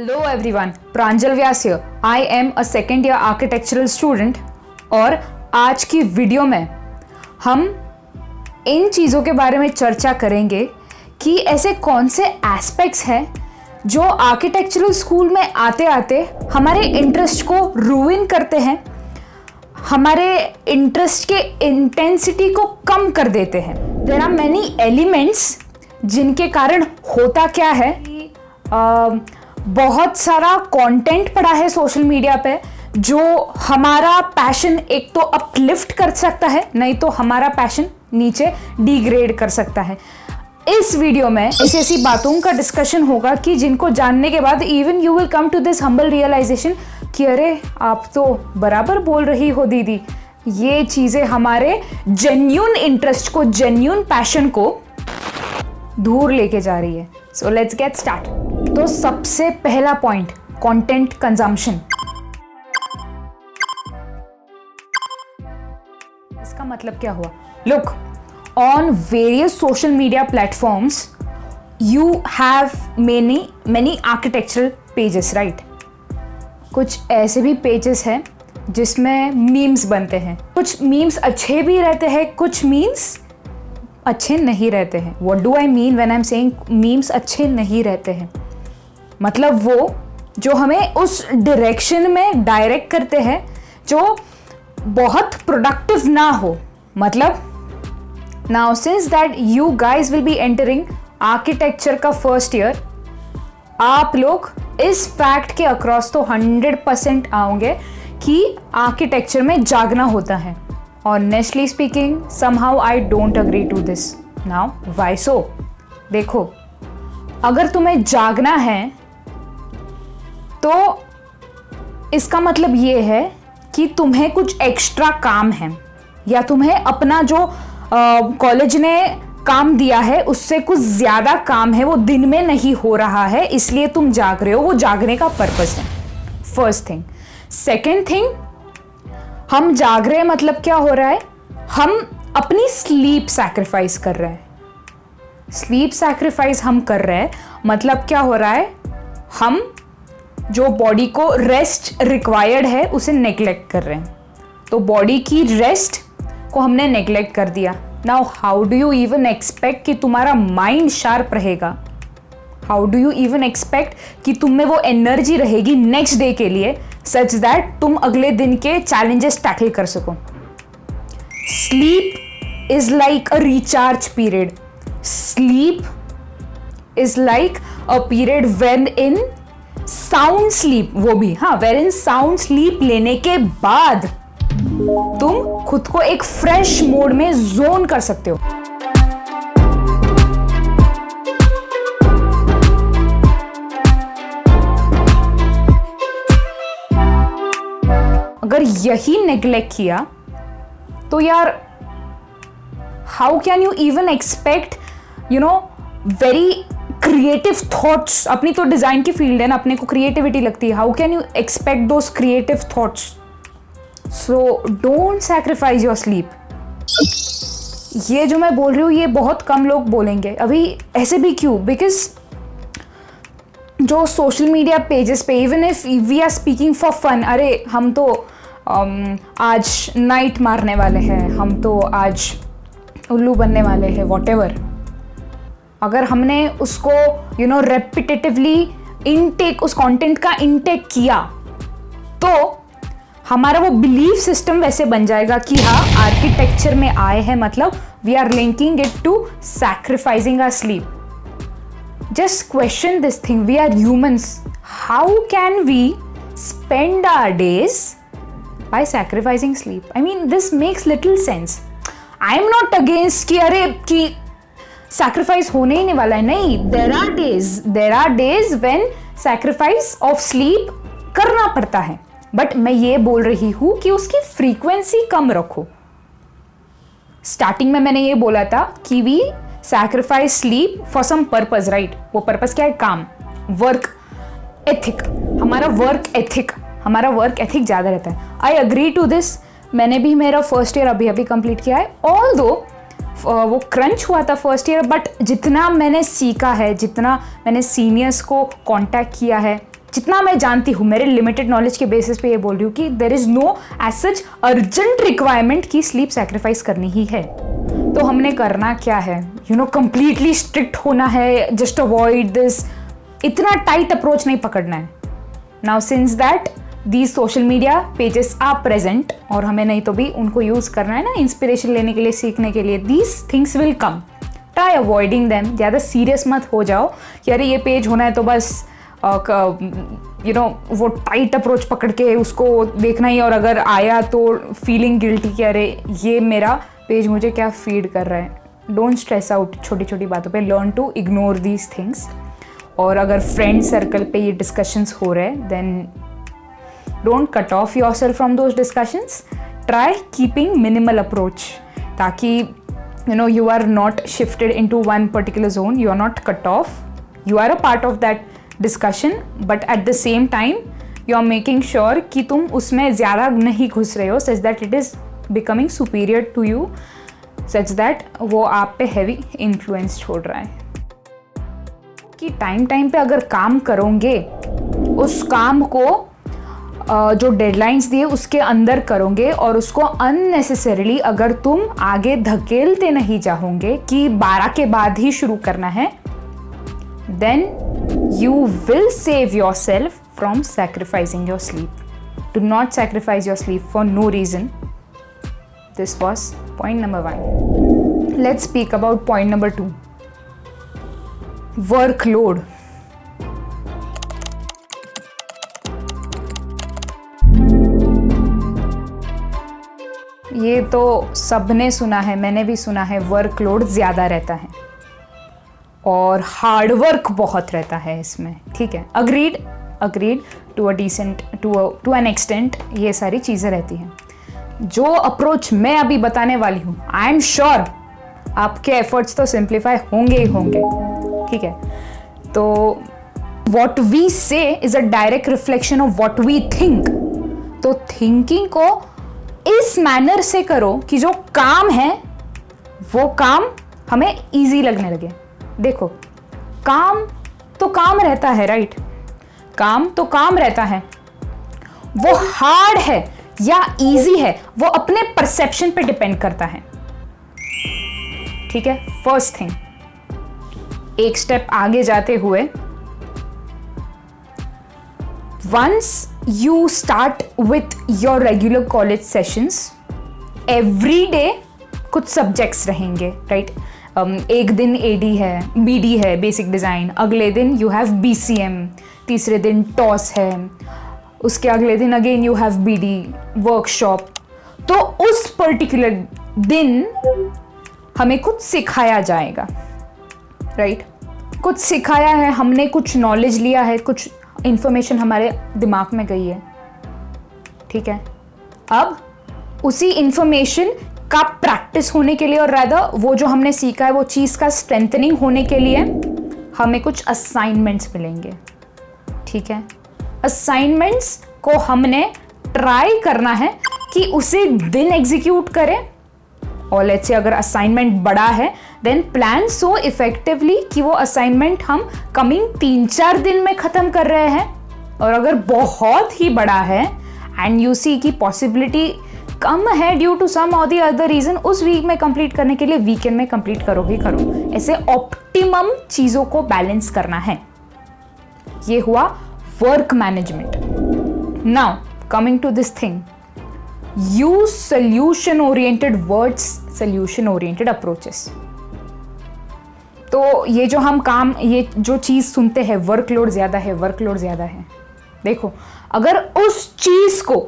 Hello everyone, Pranjal Vyas here. I am a second year architectural student और आज की video में हम इन चीज़ों के बारे में चर्चा करेंगे कि ऐसे कौन से एस्पेक्ट्स हैं जो आर्किटेक्चरल स्कूल में आते आते हमारे इंटरेस्ट को रूइन करते हैं, हमारे इंटरेस्ट के इंटेंसिटी को कम कर देते हैं. देयर आर मैनी एलिमेंट्स जिनके कारण होता क्या है, बहुत सारा कंटेंट पड़ा है सोशल मीडिया पे जो हमारा पैशन एक तो अपलिफ्ट कर सकता है, नहीं तो हमारा पैशन नीचे डिग्रेड कर सकता है. इस वीडियो में ऐसी ऐसी बातों का डिस्कशन होगा कि जिनको जानने के बाद even you will come to this humble realization कि अरे आप तो बराबर बोल रही हो दीदी. ये चीज़ें हमारे जेन्यून इंटरेस्ट को, जेन्यून पैशन को दूर लेके जा रही है. So let's get start. तो सबसे पहला पॉइंट, कंटेंट कंजम्पशन. इसका मतलब क्या हुआ? Look, on various social media platforms you have many architectural pages, right? कुछ ऐसे भी पेजेस हैं जिसमें मीम्स बनते हैं. कुछ मीम्स अच्छे भी रहते हैं, कुछ मीम्स अच्छे नहीं रहते हैं. What do I mean when I am saying memes अच्छे नहीं रहते हैं? मतलब वो जो हमें उस डायरेक्शन में डायरेक्ट करते हैं जो बहुत प्रोडक्टिव ना हो. मतलब now since that you guys will be entering architecture का फर्स्ट ईयर, आप लोग इस फैक्ट के अक्रॉस तो 100% आओगे कि आर्किटेक्चर में जागना होता है. Honestly speaking, somehow I don't agree to this. Now, why so? देखो, अगर तुम्हें जागना है तो इसका मतलब ये है कि तुम्हें कुछ एक्स्ट्रा काम है या तुम्हें अपना जो कॉलेज ने काम दिया है उससे कुछ ज़्यादा काम है, वो दिन में नहीं हो रहा है, इसलिए तुम जाग रहे हो. वो जागने का पर्पस है. First thing. सेकेंड थिंग, हम जाग रहे हैं मतलब क्या हो रहा है? हम अपनी स्लीप सैक्रिफाइस कर रहे हैं. स्लीप सैक्रिफाइस हम कर रहे हैं मतलब क्या हो रहा है? हम जो बॉडी को रेस्ट रिक्वायर्ड है उसे नेग्लेक्ट कर रहे हैं. तो बॉडी की रेस्ट को हमने नेग्लेक्ट कर दिया. Now how do you even expect कि तुम्हारा माइंड शार्प रहेगा? How do you even expect कि तुम में वो एनर्जी रहेगी नेक्स्ट डे के लिए सच दैट तुम अगले दिन के चैलेंजेस टैकल कर सको? Sleep is like a recharge period. Sleep is like a period when in sound sleep, वो भी हाँ, वेर इन साउंड स्लीप लेने के बाद तुम खुद को एक फ्रेश मोड में जोन कर सकते हो. अगर यही नेग्लेक्ट किया तो यार how can you even expect very creative thoughts. अपनी तो डिजाइन की फील्ड है ना, अपने को क्रिएटिविटी लगती है. How can you expect those creative thoughts? So don't sacrifice your sleep. ये जो मैं बोल रही हूँ ये बहुत कम लोग बोलेंगे. अभी ऐसे भी क्यों? बिकॉज जो सोशल मीडिया पेजेस पे, even if we are speaking for fun, अरे हम तो आज नाइट मारने वाले हैं, हम तो आज उल्लू बनने वाले हैं, वॉटेवर. अगर हमने उसको रेपिटेटिवली इनटेक, उस कंटेंट का इनटेक किया तो हमारा वो बिलीफ सिस्टम वैसे बन जाएगा कि हाँ आर्किटेक्चर में आए हैं मतलब we are linking it to sacrificing our sleep. Just question this thing. We are humans. How can we spend our days by sacrificing sleep? I mean, this makes little sense. I am not against कि अरे कि sacrifice होने ही नहीं वाला है. नहीं, there are days when sacrifice of sleep करना पड़ता है. But मैं ये बोल रही हूँ कि उसकी frequency कम रखो. स्टार्टिंग में मैंने ये बोला था कि we sacrifice sleep for some purpose, right? वो पर्पस क्या है? काम, वर्क एथिक. हमारा वर्क एथिक ज़्यादा रहता है. I agree to this. मैंने भी मेरा फर्स्ट ईयर अभी कंप्लीट किया है. ऑल दो वो क्रंच हुआ था फर्स्ट ईयर, बट जितना मैंने सीखा है, जितना मैंने सीनियर्स को कांटेक्ट किया है, जितना मैं जानती हूँ, मेरे लिमिटेड नॉलेज के बेसिस पे ये बोल रही हूँ कि there is no as such urgent requirement कि स्लीप सेक्रीफाइस करनी ही है। तो हमने करना क्या है, कंप्लीटली स्ट्रिक्ट होना है, जस्ट अवॉइड दिस, इतना टाइट अप्रोच नहीं पकड़ना है। Now since that these social media pages are present, और हमें नहीं तो भी उनको यूज़ करना है ना इंस्पिरेशन लेने के लिए, सीखने के लिए, these things will come, try avoiding them. ज़्यादा सीरियस मत हो जाओ कि अरे ये पेज होना है तो बस वो टाइट अप्रोच पकड़ के उसको देखना ही, और अगर आया तो फीलिंग गिल्टी कि अरे ये मेरा पेज मुझे क्या फीड कर रहा है। डोंट स्ट्रेस आउट छोटी छोटी बातों पे, learn to ignore these things. और अगर फ्रेंड सर्कल पे ये डिस्कशंस हो रहे हैं then don't cut off yourself from those discussions, try keeping minimal approach, ताकि you are not shifted into one particular zone, you are not cut off, you are a part of that discussion, but at the same time you are making sure कि तुम उसमें ज़्यादा नहीं घुस रहे हो, such that it is becoming superior to you, such that वो आप पे heavy influence छोड़ रहा है। कि टाइम पे अगर काम करोगे, उस काम को जो डेडलाइंस दिए उसके अंदर करोगे, और उसको अननेसेसरीली अगर तुम आगे धकेलते नहीं चाहोगे कि 12 के बाद ही शुरू करना है, then you will save your self from sacrificing your sleep. Do not sacrifice your sleep for no reason. This was point number 1. Let's speak about point number 2, workload. ये तो सबने सुना है, मैंने भी सुना है, वर्कलोड ज़्यादा रहता है और हार्ड वर्क बहुत रहता है इसमें, ठीक है, अग्रीड टू एन एक्सटेंट ये सारी चीज़ें रहती हैं। जो अप्रोच मैं अभी बताने वाली हूँ, आई एम श्योर आपके एफर्ट्स तो सिंप्लीफाई होंगे ही होंगे, ठीक है। तो what we say is a direct reflection of what we think. तो थिंकिंग को इस मैनर से करो कि जो काम है वो काम हमें इजी लगने लगे। देखो, काम तो काम रहता है, राइट? काम तो काम रहता है, वो हार्ड है या इजी है वो अपने परसेप्शन पे डिपेंड करता है, ठीक है। फर्स्ट थिंग, एक स्टेप आगे जाते हुए, once you start with your regular college sessions, every day कुछ सब्जेक्ट्स रहेंगे, राइट? एक दिन AD है, BD है, बेसिक डिज़ाइन, अगले दिन you have BCM, तीसरे दिन टॉस है, उसके अगले दिन again you have BD workshop. तो उस पर्टिकुलर दिन हमें कुछ सिखाया जाएगा, राइट? कुछ सिखाया है हमने, कुछ नॉलेज लिया है, कुछ इंफॉर्मेशन हमारे दिमाग में गई है, ठीक है। अब उसी इंफॉर्मेशन का प्रैक्टिस होने के लिए, और रादर वो जो हमने सीखा है वो चीज़ का स्ट्रेंथनिंग होने के लिए हमें कुछ असाइनमेंट्स मिलेंगे, ठीक है। असाइनमेंट्स को हमने ट्राई करना है कि उसे दिन एग्जीक्यूट करें, और लेट्स से अगर असाइनमेंट बड़ा है देन प्लान सो इफेक्टिवली कि वो असाइनमेंट हम कमिंग 3-4 दिन में ख़त्म कर रहे हैं। और अगर बहुत ही बड़ा है एंड यू सी की पॉसिबिलिटी कम है ड्यू टू सम और द अदर रीज़न, उस वीक में कंप्लीट करने के लिए वीकेंड में कंप्लीट करो ही करो। ऐसे ऑप्टिमम चीज़ों को बैलेंस करना है। ये हुआ work management. Now coming to this thing, use solution oriented words, solution oriented approaches. तो ये जो हम काम, ये जो चीज़ सुनते हैं, वर्कलोड ज़्यादा है, वर्कलोड ज़्यादा है, देखो अगर उस चीज़ को,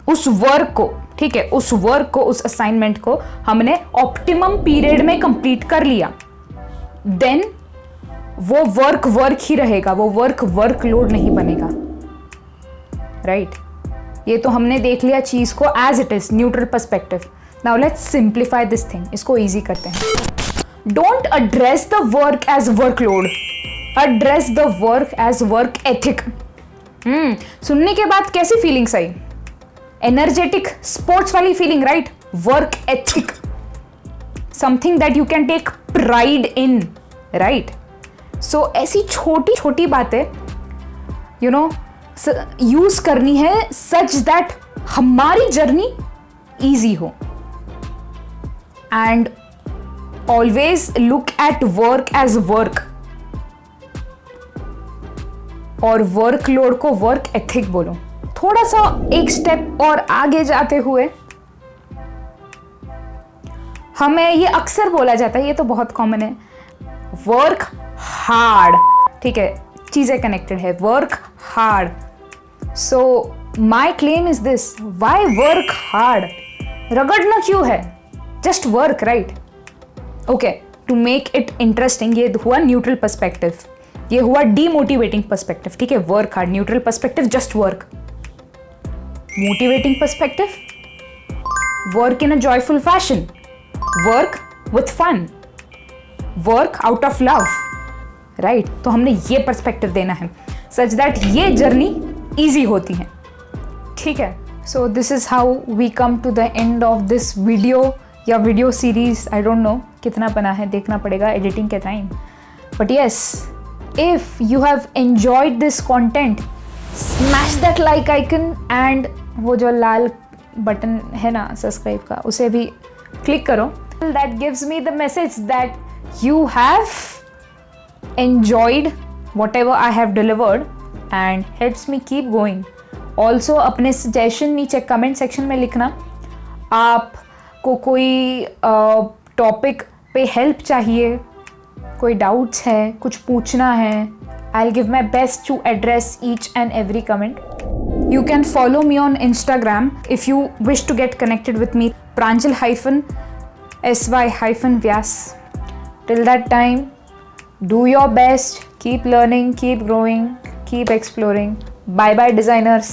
उस वर्क को, ठीक है, उस वर्क को, उस असाइनमेंट को हमने ऑप्टिमम पीरियड में कंप्लीट कर लिया, देन वो वर्क ही रहेगा, वो वर्कलोड नहीं बनेगा, राइट? ये तो हमने देख लिया चीज़ को as it is, neutral perspective. Now let's simplify this thing, इसको ईजी करते हैं। Don't address the work as workload, address the work as work ethic. सुनने के बाद कैसी फीलिंग्स आई? एनर्जेटिक, स्पोर्ट्स वाली feeling, right? Work ethic, something that you can take pride in, right? So ऐसी छोटी छोटी बातें यूज करनी है सच दैट हमारी जर्नी ईजी हो. And always look at work as work, और वर्कलोड को वर्क एथिक बोलो. थोड़ा सा एक स्टेप और आगे जाते हुए, हमें ये अक्सर बोला जाता है, ये तो बहुत कॉमन है, वर्क हार्ड. ठीक है, चीजें कनेक्टेड है, work hard. So my claim is this, why work hard? रगड़ना क्यों है? Just work, right? Okay, to make it interesting, ये हुआ न्यूट्रल पर्सपेक्टिव, ये हुआ डीमोटिवेटिंग पर्सपेक्टिव. ठीक है, work hard. Neutral perspective, just work. Motivating perspective, work in a joyful fashion, work with fun, work out of love, right? तो हमने ये perspective देना है सच दैट ये जर्नी ईजी होती है. ठीक है, so this is how we come to the end of this video या video series. I don't know कितना बना है, देखना पड़ेगा एडिटिंग के time. But yes, if you have enjoyed this content, smash that like icon and वो जो लाल button है ना सब्सक्राइब का, उसे भी क्लिक करो. That gives me the message that you have enjoyed what ever I have delivered and helps me keep going. Also अपने suggestion नीचे कमेंट सेक्शन में लिखना. आपको कोई टॉपिक पे हेल्प चाहिए, कोई डाउट्स है, कुछ पूछना है, I'll give my best to address each and every comment. You can follow me on Instagram if you wish to get connected with me, Pranjal-sy-vyas. Till that time, do your best, keep learning, keep growing, keep exploring. Bye bye designers.